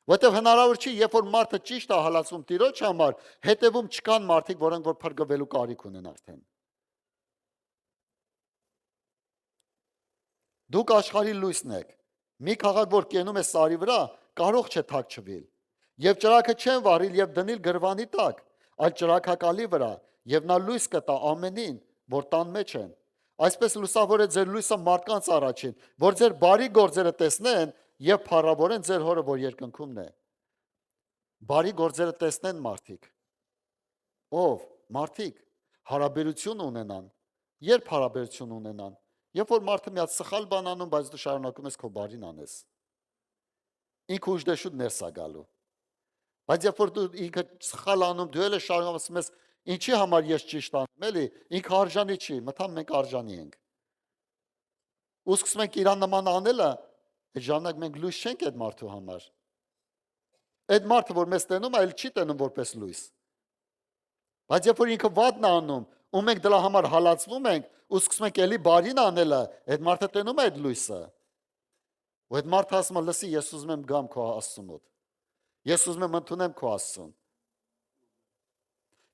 [SPEAKER 1] Որտեվ հնարավոր չի, երբ որ մարդը ճիշտ է հալածում Տիրոջ համար, հետևում չկան մարդիկ, որոնք որ փրկվելու կարիք ունեն արդեն։ Դուք աշխարհի լույսն եք։ Մի քաղաք, որ կենում է սարի վրա, կարող չէ թաքչվել։ Եվ ճրագը չեն վառիլ եւ դնել գրվանի տակ, այլ ճրագակալի վրա, եւ նա լույս կտա ամենին, որ տան մեջ են։ Այսպես լուսավոր է ձեր լույսը մարդկանց առաջին, որ ձեր բարի գործերը տեսնեն եւ փառավորեն ձեր հորը, որ երկնքումն է։ Բարի գործերը տեսնեն մարդիկ։ Ով? Մարդիկ հարաբերություն ունենան։ Երբ հարաբերություն ունենան, երբ որ մարդը մի հատ սխալ բան անում, բայց դու շարունակում ես քո բարին անես։ Ինքը ուժդեշուտ ներս է գալու։ Բայց երբ որ դու ինքը սխալ անում, դու էլ ես շարունակում ասում ես, ինչի համար ես ճիշտ անում, էլի, ինքը արժանի չի, մտամ մենք արժանի ենք։ Ու սկսում ենք իրան նման անելը, այդ ժամանակ մենք լույս չենք այդ մարդու համար։ Այդ մարդը, որ մեզ տենում, այլ չի տենում որպես լույս։ Բայց երբ որ ինքը վատն է անում, ու մենք դրա համար հալածվում ենք, ու սկսում ենք էլի բարին անելը, այդ մարդը տենում է այդ լույսը։ Ու այդ մարդը ասում է, լսի, ես ուզում եմ գամ քո Աստծո մոտ։ Ես ուզում եմ ընդունեմ քո Աստծուն։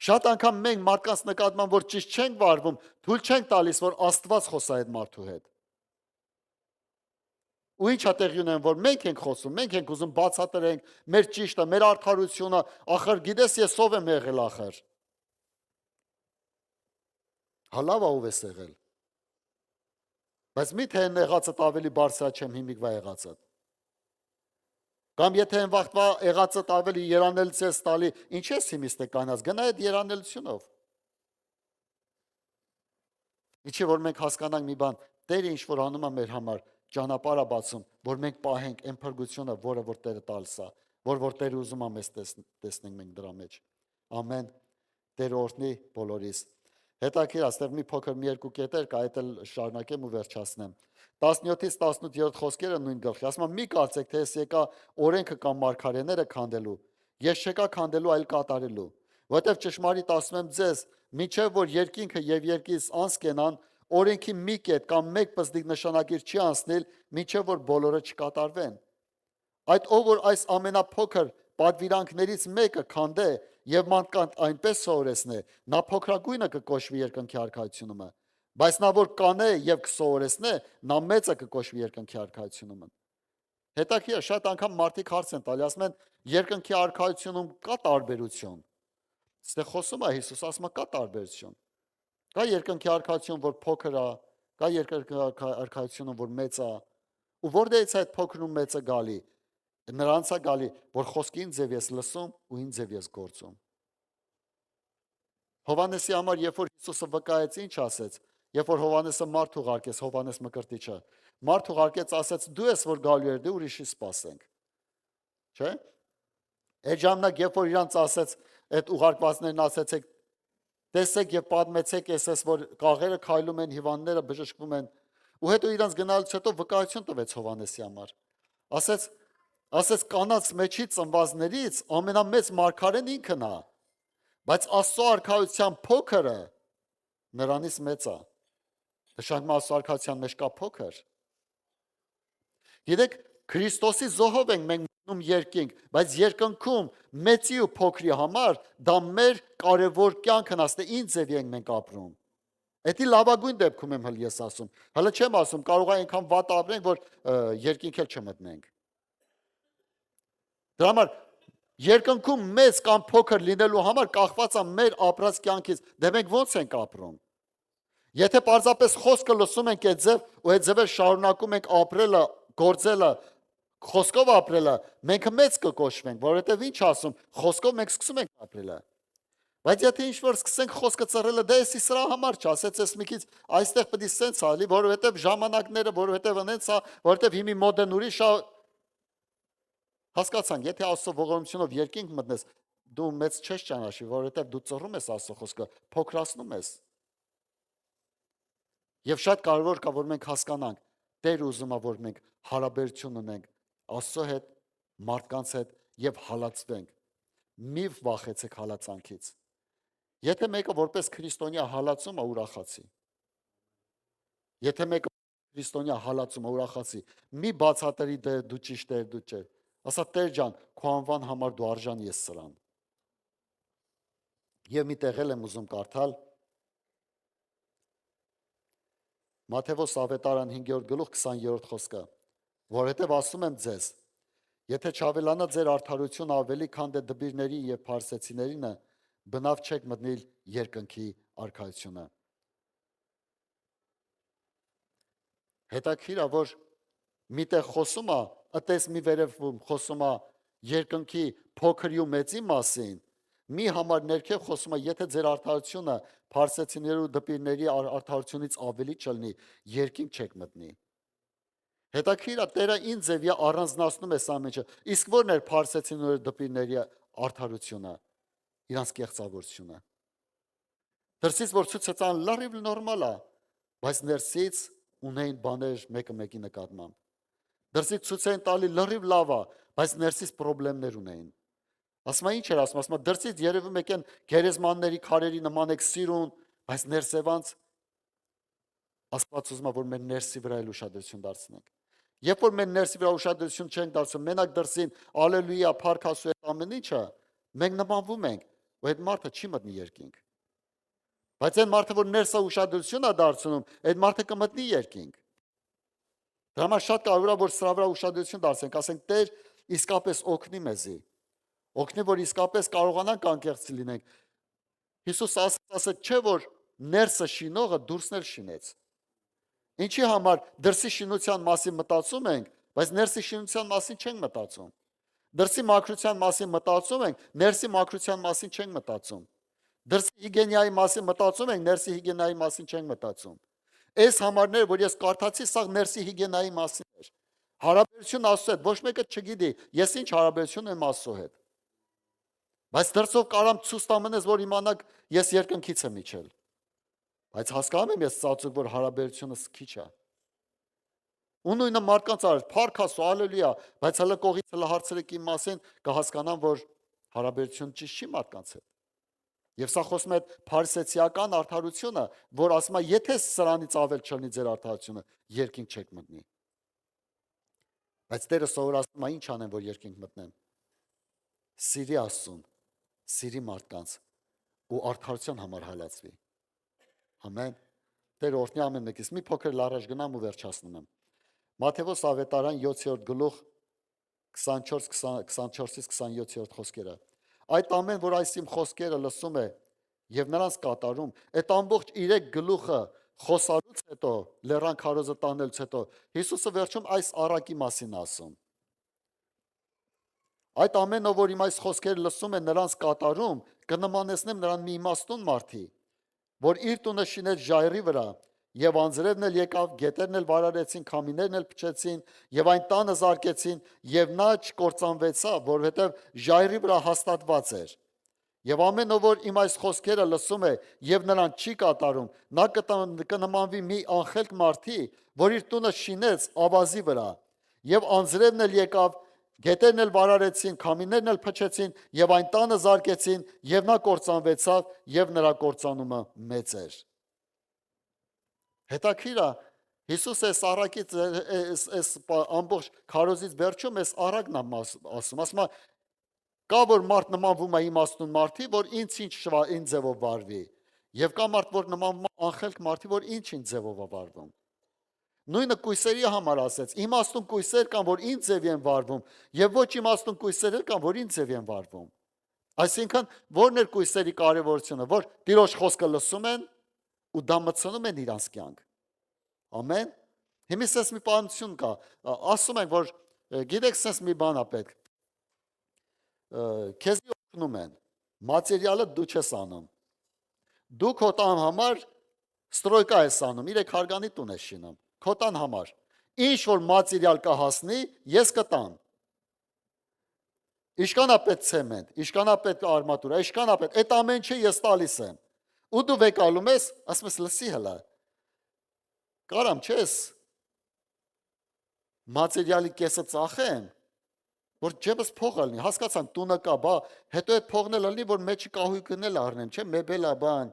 [SPEAKER 1] Շատ անգամ մենք մարդկանց նկատմամբ, որ ճիշտ չենք վարվում, թույլ չենք տալիս, որ Աստված խոսա այդ մարդու հետ։ Ու ինչ է տեղի ունենում, որ մենք ենք խոսում, մենք ենք ուզում բացատրենք մեր ճիշտը, մեր արդարությունը, ախր գիտես ես ով եմ եղել ախր։ Հալավ ով ես եղել։ Բայց միթե այն եղածդ ավելի բարձր չեմ հիմիկվա եղածդ։ Կամ եթե այն վաղտվա եղածդ ավելի երանելից ես տալի, ինչ ես հիմիստ է կանած, գնա այդ երանելությունով։ Ինչի որ մենք հասկանանք մի բան, Տերը ինչ որ անում է մեր համար, ճանապարհ է բացում, որ մենք պահենք այն փրկությունը, որը որ Տերը տալիս է, որ Տերը ուզում է մեզ տեսնենք մենք դրա մեջ։ Ամեն։ Տերը օրհնի բոլորիս։ Հետաքրքիր է, այստեղ մի փոքր մի երկու կետեր կա, այդ էլ շարունակեմ ու վերջացնեմ։ 17-ից 18-րդ խոսքերը նույն գլխի։ Ասում եմ՝ մի կարծեք, թե ես եկա օրենքը կամ մարգարեները քանդելու, ես չեկա քանդելու, այլ կատարելու։ Որտեվ ճշմարիտ ասում եմ ձեզ, մինչև որ երկինքը եւ երկիրս անց կենան, օրենքի մի կետ կամ մեկ պզդիկ նշանակիր չի անցնել, մինչև որ բոլորը չկատարվեն։ Այդ ով որ այս ամենափոքր պատվիրանքներից մեկը քանդե եւ մարդկանց այնպես սովորեցնե, նա փոքրագույնը կկոչվի երկնքի արքայությունում, բայց նա որ կանե եւ կսովորեցնե, նա մեծը կկոչվի երկնքի արքայությունում։ Հետաքրքիր է, շատ անգամ մարդիկ հարց են տալի, ասում են երկնքի արքայությունում կա տարբերություն։ Այստեղ խոսում է Հիսուս, ասում է կա տարբերություն։ Կա երկնքի արքայություն, որ փոքր է, կա երկնքի արքայությունը, որ մեծ է։ Ու որտեղից է այդ փոքրն ու մեծը գալի։ Նրանց է գալի, որ խոսքին ձև ես լսում ու ինձ ձև ես գործում։ Հովհաննեսի համար, երբ որ Հիսուսը վկայեց, ինչ ասեց, երբ որ Հովհաննեսը մարդ ուղարկեց, Հովհաննես Մկրտիչը, մարդ ուղարկեց, ասեց դու ես որ գալու էր, դե ուրիշի սպասենք։ Չէ՞։ Այդ ժամանակ, երբ որ իրանց ասեց, այդ ուղարկվածներն ասեցեք, տեսեք եւ պատմեցեք էսես, որ կաղերը քայլում են, հիվանդները բժշկվում են, ու հետո իրանց գնալուց հետո վկայություն տվեց Հովհաննեսի համար։ Ասեց կանանց մեջից ծնվածներից ամենամեծ մարգարեն ինքն է, բայց Աստծո արքայության փոքրը նրանից մեծ է։ Նշանակում է Աստծո արքայության մեջ կա փոքր։ Գիտեք, Քրիստոսի զոհով ենք մենք մտնում երկինք, բայց երկնքում մեծի ու փոքրի համար դա մեր կարևոր կյանքն ասते ինձ եւ ենք մենք ապրում։ Էդի լավագույն դեպքում եմ հəl ես ասում։ Հələ չեմ ասում, կարող է այնքան վատ ապրենք, որ երկինք էլ չմտնենք։ Դրա համար երկնքում մեծ կամ փոքր լինելու համար կախված է մեր ապրած կյանքից, դե մենք ո՞նց ենք ապրում։ Եթե պարզապես խոսքը լսում ենք այդ ձև ու այդ ձևեր շարունակում ենք ապրելը, գործելը, խոսքով ապրելը, մենք մեծ կկոչվենք, որովհետև ինչ ասում, խոսքով մենք սկսում ենք ապրելը։ Բայց եթե ինչ-որ սկսենք խոսքը ծռելը, դա էսի սրա համար չասեց, ես մի քիչ այստեղ պետք է սենց ալի, որովհետև ժամանակները, որովհետև այնց է, որովհետև հիմի մոդեն ուրիշ է։ Հասկացանք, եթե Աստծո ողորմությունով երկինք մտնես, դու մեծ չես ճանաչի, որովհետև դու ծռում ես Աստծո խոսքը, փոքրացնում ես։ Եվ շատ կարևոր կա, որ մենք հասկանանք, Տեր ուզում է, որ մենք հարաբերություն ունենք Աստծո հետ, մարդկանց հետ եւ հալածվենք։ Մի վախեցեք հալածանքից։ Եթե մեկը որպես քրիստոնյա հալածում է, ուրախացի։ Եթե մեկը քրիստոնյա հալածում է, ուրախացի։ Մի բացատրի դու ճիշտ ես, դու չէ։ Ասա Տեր ջան, քո անվան համար դու արժան ես սրան։ Եվ մի տեղ եմ ուզում կարդալ Մատթեոս ավետարան 5-րդ գլուխ 20-րդ խոսքը, որովհետև ասում եմ ձեզ, եթե չավելանա ձեր արդարությունը ավելի, քան դբիրների եւ փարսեցիներինը, բնավ չեք մտնել երկնքի արքայությունը։ Հետաքրքիր է, որ միտեղ խոսում է, ըտես մի վերևում խոսում է երկնքի փոքրի ու մեծի մասին, մի համար ներքև խոսում է, եթե ձեր արդարությունը փարսեցիների ու դպիրների արդարությունից ավելի չլինի, երկինք չեք մտնի։ Հետաքրքիր է, Տերը ինձ եւ առանձնացնում է սա մեջը։ Իսկ ո՞րն էր փարսեցիների ու դպիրների արդարությունը, իրանց կեղծավորությունը։ Դրսից որ ցույց է տան լրիվ նորմալ է, բայց ներսից ունեն բաներ մեկը մեկի նկատմամբ։ Դրսից ցույց են տալի լրիվ լավ է, բայց ներսից խնդիրներ ունեն։ Ասում ինչ էր ասում, ասում դրսից երևում եք են գերեզմանների քարերի նման եք սիրուն, բայց ներսևանց Աստված ուզում է, որ մեր ներսի վրա էլ ուշադրություն դարձնենք։ Երբ որ մեր ներսի վրա ուշադրություն չենք դարձնում, մենակ դրսին ալելույա, փառք Աստծո այդ ամեն ինչը, մենք նմանվում ենք, ու այդ մարդը չի մտնի երկինք։ Բայց այն մարդը, որ ներսը ուշադրություն է դարձնում, այդ մարդը կմտնի երկինք։ Դրա համար շատ կարևոր է, որ սրա վրա ուշադրություն դարձնենք, ասենք Տեր իսկապես օգնի մեզի։ Օգնի, որ իսկապես կարողանանք անկեղծ լինենք։ Հիսուս ասաց, չէ որ ներսը շինողը դուրսն էլ շինեց։ Ինչի համար դրսի շինության մասին մտածում ենք, բայց ներսի շինության մասին չենք մտածում։ Դրսի մաքրության մասին մտածում ենք, ներսի մաքրության մասին չենք մտածում։ Դրսի հիգիենայի մասին մտածում ենք, ներսի հիգիենայի մասին չենք մտածում։ Այս համարները, որ ես կարդացի, սա ներսի հիգիենայի մասին էր։ Հարաբերություն Աստծո հետ, ոչ մեկը չգիտի, ես ինչ հարաբերություն եմ Աստծո հետ։ Բայց դրսով կարամ ցույց տամնես, որ իմանաք, ես երկնքից եմ իջել։ Բայց հասկանում եմ ես ծածուկ, որ հարաբերությունս քիչ է։ Ու նույնը մարդկանց արած, փառք Աստծո, հալելույա, բայց հələ կողից հələ հարցրեք իմ մասին, կհասկանամ, որ հարաբերություն ճիշտ չի մարդկանց հետ։ Եվ սա խոսում է փարիսեցիական արդարությունը, որ ասում է, եթե սրանից ավել չլինի ձեր արդարությունը, երկինք չեք մտնի։ Բայց Տերը սովորացնում է ինչ անեմ, որ երկինք մտնեմ։ Սիրի Աստծուն, սիրի մարդկանց ու արդարության համար հալածվի։ Ամեն։ Տերը օրհնի ամեն մեկից։ Մի փոքր լարաշ գնամ ու վերջացնում եմ։ Մատթեոս ավետարան 7-րդ գլուխ 24-ից 27-րդ խոսքերը։ Այդ ամեն, որ այս իմ խոսքերը լսում է եւ նրանց կատարում, այդ ամբողջ 3 գլուխը խոսալուց հետո, լեռան քարոզը տանելուց հետո, Հիսուսը վերջում այս առակի մասին ասում։ Այդ ամենը, որ իմ այս խոսքերը լսում է նրանց կատարում, կնմանեցնեմ նրան մի իմաստուն մարդի, որ իր տունը շինեց ժայռի վրա, եւ անձրևն էլ եկավ, գետերն էլ վարարեցին, քամիներն էլ փչեցին, եւ այն տանը զարկեցին, եւ նա չկործանվեցավ, որովհետեւ ժայռի վրա հաստատված էր։ Եվ ամենը, որ իմ այս խոսքերը լսում է եւ նրան չի կատարում, նա կնմանվի մի անխելք մարդի, որ իր տունը շինեց ավազի վրա, Եվ անձրևն էլ եկավ, գետերն էլ վարարեցին, քամիներն էլ փչեցին եւ այն տանը զարկեցին եւ նա կործանվեցավ եւ նրա կործանումը մեծ էր։ Հետաքրիր է, Հիսուս այս առակից այս ամբողջ քարոզից վերջում այս առակն է ասում, կա որ մարդ նմանվում է իմաստուն մարդի, որ ինչ ձևով վարվի, եւ կա մարդ, որ նմանվում է անխելք մարդի, որ ինչ ձևով է վարվում։ Նույնը կույսերի համար ասեց, իմաստուն կույսեր կան, որ ինչ ձև են վարվում, եւ ոչ իմաստուն կույսեր կան, որ ինչ ձև են վարվում։ Այսինքն, որն էր կույսերի կարևորությունը, որ Տիրոջ խոսքը լսում են ու դա մտցնում են իրանց կյանք։ Ամեն։ Հիմա սենց մի բանություն կա, ասում են, որ գիտեք, սենց մի բան է պետք։ Քեզի օգնում են, մատերիալը դու չես անում։ Դու քո տան համար ստրոյկա ես անում, 3 հարգանի տուն ես շինում, քո տան համար։ Ինչ որ մատերիալ կհասնի, ես կտամ։ Իշկանապետ ցեմենտ, իշկանապետ արմատուրա, իշկանապետ, այդ ամեն ինչը ես տալիս եմ։ Ու դու վեկալում ես, ասում ես լսի հլա։ Կարամ չես մատերիալի կեսը ծախեմ, որ ջեբս փող ալնի, հասկացանք տունը կա, բա հետո այդ փողն էլ ալնի, որ մեջի կահույքն էլ առնեմ, չէ, մեբելա բան։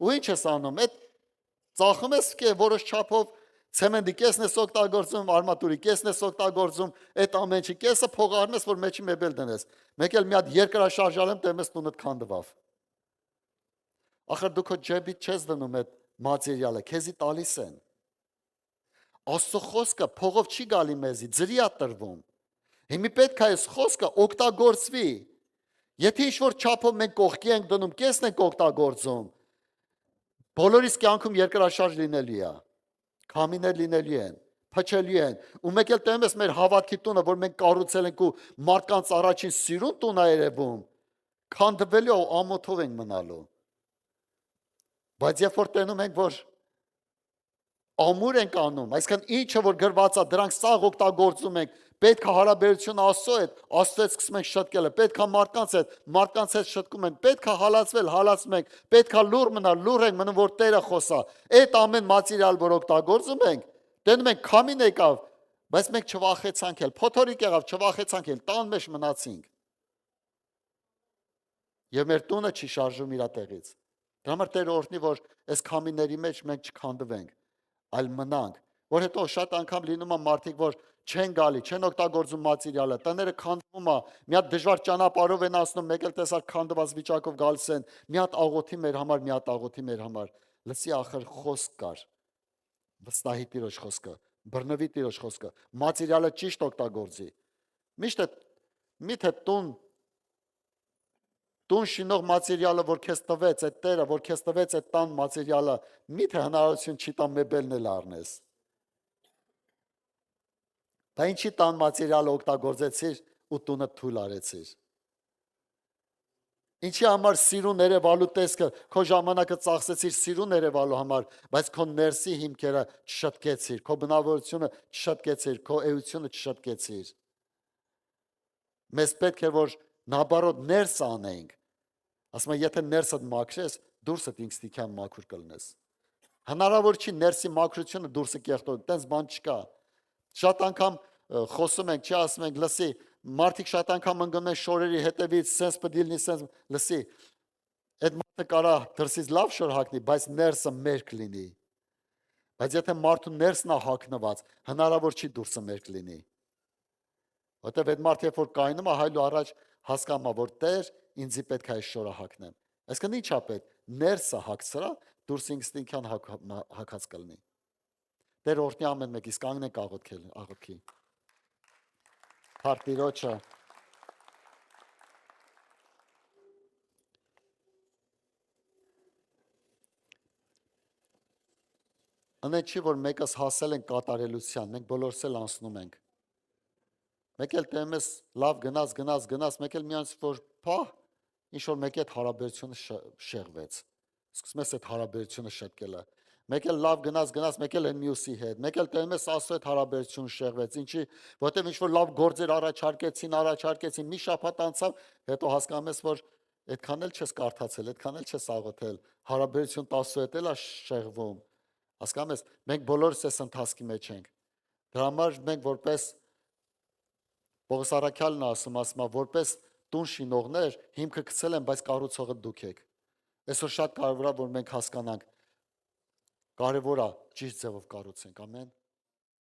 [SPEAKER 1] Ու ինչ ես անում, այդ ծախում ես կե որոշ չափով ցեմենտի կեսն ես օգտագործում, արմատուրի կեսն ես օգտագործում, այդ ամեն ինչի կեսը փող առնես, որ մեջի մեբել դնես։ Մեկ էլ մի հատ երկրաշարժալեմ տեմես տունդ քանդվավ։ Ախր դու քո ջեբից չես դնում այդ մատերիալը, քեզի տալիս են։ Աստծո խոսքը փողով չի գալի մեզի, ձրի է տրվում։ Հիմա պետք է այս խոսքը օգտագործվի։ Եթե ինչ-որ չափով մենք կողքի ենք դնում, կեսն ենք օգտագործում, բոլորիս կյանքում երկրաշարժ լինելի է, քամիներ լինելի են, փչելի են, ու մեկ էլ տեմ ես մեր հավատքի տունը, որ մենք կառուցել ենք ու մարդկանց առաջին սիրուն տուն է երևում, քանդվելու ու ամոթով ենք մնալու։ Բայց երբ որ տենում ենք, որ ամուր ենք անում, այսինքն ինչը որ գրված է, դրանք սաղ օգտագործում ենք, պետք է հարաբերությունը Աստծո հետ, Աստծո հետ սկսում ենք շտկելը, պետք է մարդկանց հետ շտկում ենք, պետք է հալածվել, հալածում ենք, պետք է լուր մնալ, լուր ենք մնում, որ Տերը խոսա։ Այդ ամեն մատերիալ, որ օգտագործում ենք, տենում ենք քամին եկավ, բայց մենք չվախեցանք էլ, փոթորիկ եղավ, չվախեցանք էլ, տան մեջ մնացինք։ Եվ մեր տունը չի շարժում իր տեղից։ Դրա համար Տերը օրհնի, որ այս քամիների մեջ մենք չքանդվենք, այլ մնանք, որ հետո շատ անգամ լինում է մարդիկ, որ չեն գալի, չեն օգտագործում մատերիալը, տները քանդվում է, մի հատ դժվար ճանապարհով են անցնում, մեկ էլ տեսար քանդված վիճակով գալիս են, մի հատ աղոթի մեր համար, մի հատ աղոթի մեր համար։ Լսի ախր խոսք կար։ Վստահի Տիրոջ խոսքը, բռնվի Տիրոջ խոսքը, մատերիալը ճիշտ օգտագործի։ Միթե տուն շինող մատերիալը, որ քեզ տվեց, այդ Տերը, որ քեզ տվեց այդ տան մատերիալը, միթե հնարավորություն չի տան մեբելն էլ առնես։ Դա ինչի տան մատերիալը օգտագործեցիր ու տունը թույլ արեցիր։ Ինչի համար սիրուն երևալու տեսքը, քո ժամանակը ծախսեցիր սիրուն երևալու համար, բայց քո ներսի հիմքերը չշտկեցիր, քո բնավորությունը չշտկեցիր, քո էությունը չշտկեցիր։ Մեզ պետք է որ նաբարոդ ներս անենք։ Ասում եմ, եթե ներսդ մաքրես, դուրսդ ինքստիքյան մաքուր կլնես։ Հնարավոր չի ներսի մաքրությունը դուրսը կեղտոտ, տենց բան չկա։ Շատ անգամ խոսում ենք, չի ասում ենք, լսի, մարդիկ շատ անգամ ընկնում են շորերի հետևից, սենց պետք լինի, սենց, լսի, այդ մարդը կարա դրսից լավ շոր հագնի, բայց ներսը մերկ լինի։ Բայց եթե մարդու ներսն է հագնված, հնարավոր չի դուրսը մերկ լինի։ Որտեվ այդ մարդ երբ որ կայնում է հայլու առաջ հասկանում է, որ Տեր ինձի պետք է այս շորը հագնեմ։ Այսինքն ի՞նչ է պետք։ Ներսը հագցրա, դուրս ինքստինքյան հագած կլինի։ Տեր օրհնի ամեն մեկից, կանգնենք աղոթքի։ Փառք Տիրոջը։ Ընդ չի որ մեկս հասել են կատարելության, մենք բոլորս էլ անցնում ենք։ Մեկ էլ տեմ ես լավ գնաց, մեկ էլ միանց որ փահ, ինչ որ մեկի հետ հարաբերությունը շեղվեց։ Սկսում ես այդ հարաբերությունը շտկելը։ Մեկ էլ լավ գնաց, մեկ էլ այն մյուսի հետ, մեկ էլ տեմ ես Աստծո հետ հարաբերությունը շեղվեց։ Ինչի, որտեղ ինչ որ լավ գործեր առաջարկեցին, մի շաբաթ անցավ, հետո հասկանում ես, որ այդքան էլ չես կարդացել, այդքան էլ չես աղոթել, հարաբերություն Աստծո հետ էլ է շեղվում։ Հասկանում ես, մենք բոլորս այս ընթացքի մեջ ենք։ Դրա համար մենք որպես Պողոս Առաքյալն ասում է, որպես տուն շինողներ հիմքը գցել են, բայց կառուցողը դուք եք։ Այսօր շատ կարևոր է, որ մենք հասկանանք, կարևոր է ճիշտ ձևով կառուցենք, ամեն։